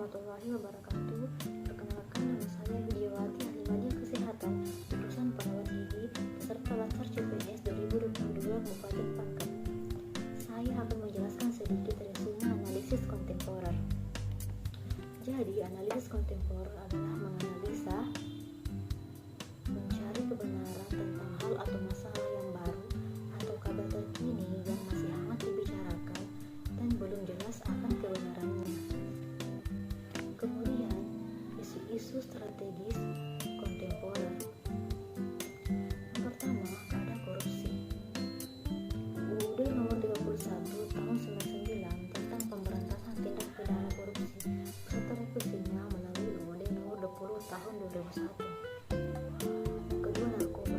warahmatullahi wabarakatuh. Perkenalkan, nama saya Widiawati, ahli media kesehatan, jurusan perawat gigi, peserta Latsar CPNS 2022 Kabupaten Pangkep. Saya akan menjelaskan sedikit resume analisis kontemporer. Jadi, analisis kontemporer adalah menganalisa, mencari kebenaran tentang hal atau masalah yang baru atau kabar terkini yang masih hangat dibicarakan dan belum jelas akan kebenarannya. Kemudian, isu-isu strategis kontemporer. Yang pertama, ada korupsi. UUD nomor 31 tahun 99 tentang pemberantasan tindak pidana korupsi beserta revisinya melalui UUD nomor 20 tahun 2001. Kedua, narkoba.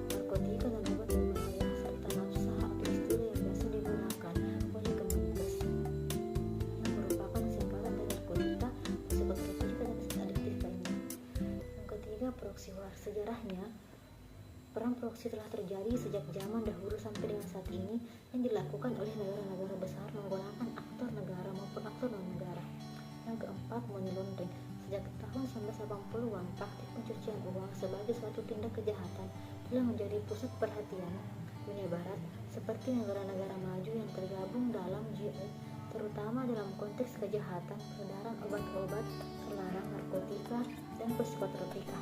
Narkotika dan obat berbahaya serta nafsa atau istilah yang biasa digunakan oleh Kemenkes yang merupakan singkatan dari narkotika, psikotropa dan zat adiktif lainnya. Yang ketiga, proxy war. Sejarahnya, perang proksi telah terjadi sejak zaman dahulu sampai dengan saat ini yang dilakukan oleh negara-negara besar menggunakan aktor negara maupun aktor non-negara. Yang keempat, money laundering. Sejak tahun 1980-an, praktik pencucian uang sebagai suatu tindak kejahatan telah menjadi pusat perhatian dunia barat seperti negara-negara maju yang tergabung dalam GI, terutama dalam konteks kejahatan peredaran obat-obat terlarang, narkotika, dan psikotropika.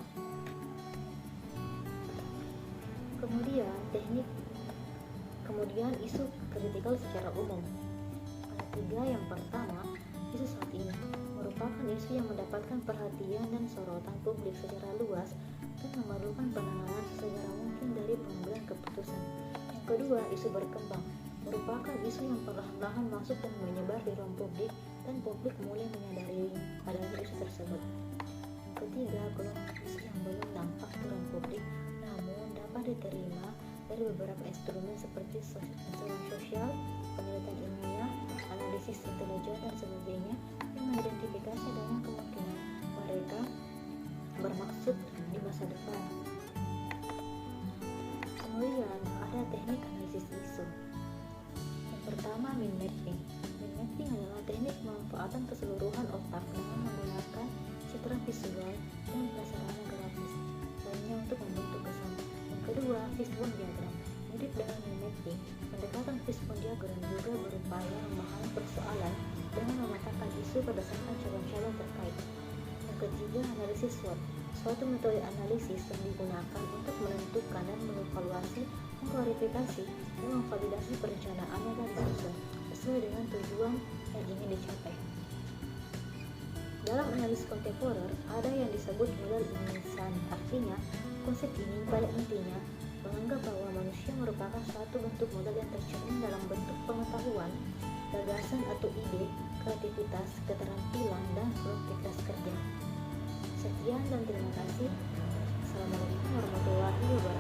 Kemudian isu kritikal secara umum. Ada tiga. Yang pertama, isu saat ini merupakan isu yang mendapatkan perhatian dan sorotan publik secara luas dan memerlukan penanganan sesegera mungkin dari pengambilan keputusan. Yang kedua, isu berkembang merupakan isu yang perlahan-lahan masuk dan menyebar di ruang publik dan publik mulai menyadari adanya isu tersebut. Yang ketiga, gelombang isu yang belum nampak di ruang publik namun dapat diterima dari beberapa instrumen seperti instrumen sosial, penelitian ilmiah, analisis intelijen dan sebagainya yang mengidentifikasi adanya kemungkinan mereka bermaksud di masa depan. Kemudian ada teknik analisis isu. Yang pertama, mind mapping. Mind mapping adalah teknik pemanfaatan keseluruhan otak dengan menggunakan citra visual dan prasarana grafis lainnya untuk membentuk kesan. Yang kedua, fishbone diagram. Mirip dengan mind mapping, pendekatan fishbone diagram juga berupaya memahami persoalan dengan memetakan isu berdasarkan calon-calon terkait. Yang ketiga, analisis SWOT. Suatu metode analisis yang digunakan untuk menentukan dan mengevaluasi, mengklarifikasi, dan memvalidasi perencanaan yang disusun sesuai dengan tujuan yang ingin dicapai. Dalam analisis kontemporer, ada yang disebut model insani. Artinya, konsep ini pada intinya menganggap bahwa manusia merupakan suatu bentuk modal yang tercermin dalam bentuk pengetahuan, gagasan atau ide, kreativitas, keterampilan, dan produktivitas kerja. Sekian dan terima kasih. Assalamualaikum warahmatullahi wabarakatuh.